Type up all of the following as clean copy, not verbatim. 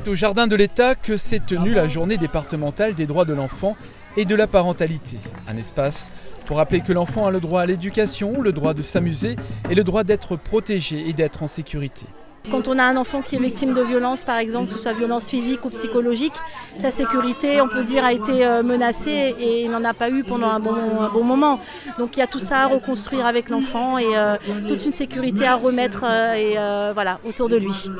C'est au Jardin de l'État que s'est tenue la journée départementale des droits de l'enfant et de la parentalité. Un espace pour rappeler que l'enfant a le droit à l'éducation, le droit de s'amuser et le droit d'être protégé et d'être en sécurité. Quand on a un enfant qui est victime de violence, par exemple, que ce soit violence physique ou psychologique, sa sécurité, on peut dire, a été menacée et il n'en a pas eu pendant un bon moment. Donc il y a tout ça à reconstruire avec l'enfant et toute une sécurité à remettre voilà, autour de lui.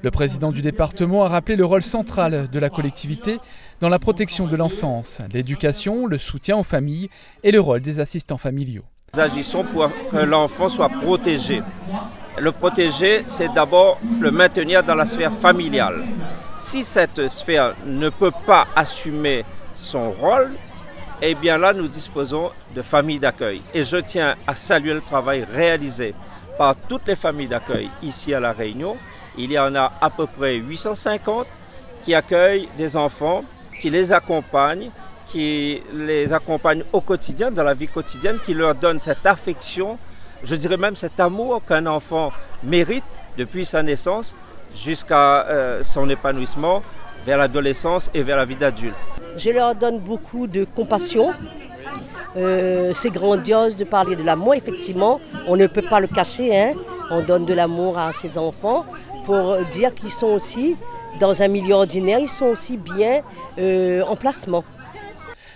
Le président du département a rappelé le rôle central de la collectivité dans la protection de l'enfance, l'éducation, le soutien aux familles et le rôle des assistants familiaux. Nous agissons pour que l'enfant soit protégé. Le protéger, c'est d'abord le maintenir dans la sphère familiale. Si cette sphère ne peut pas assumer son rôle, eh bien là, nous disposons de familles d'accueil. Et je tiens à saluer le travail réalisé par toutes les familles d'accueil ici à La Réunion. Il y en a à peu près 850 qui accueillent des enfants, qui les accompagnent au quotidien, dans la vie quotidienne, qui leur donnent cette affection, je dirais même cet amour qu'un enfant mérite depuis sa naissance jusqu'à son épanouissement vers l'adolescence et vers la vie d'adulte. Je leur donne beaucoup de compassion. C'est grandiose de parler de l'amour, effectivement, on ne peut pas le cacher, hein. On donne de l'amour à ses enfants pour dire qu'ils sont aussi dans un milieu ordinaire, ils sont aussi bien en placement.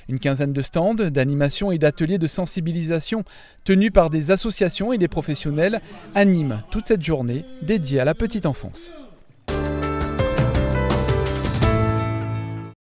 Une quinzaine de stands, d'animations et d'ateliers de sensibilisation tenus par des associations et des professionnels animent toute cette journée dédiée à la petite enfance.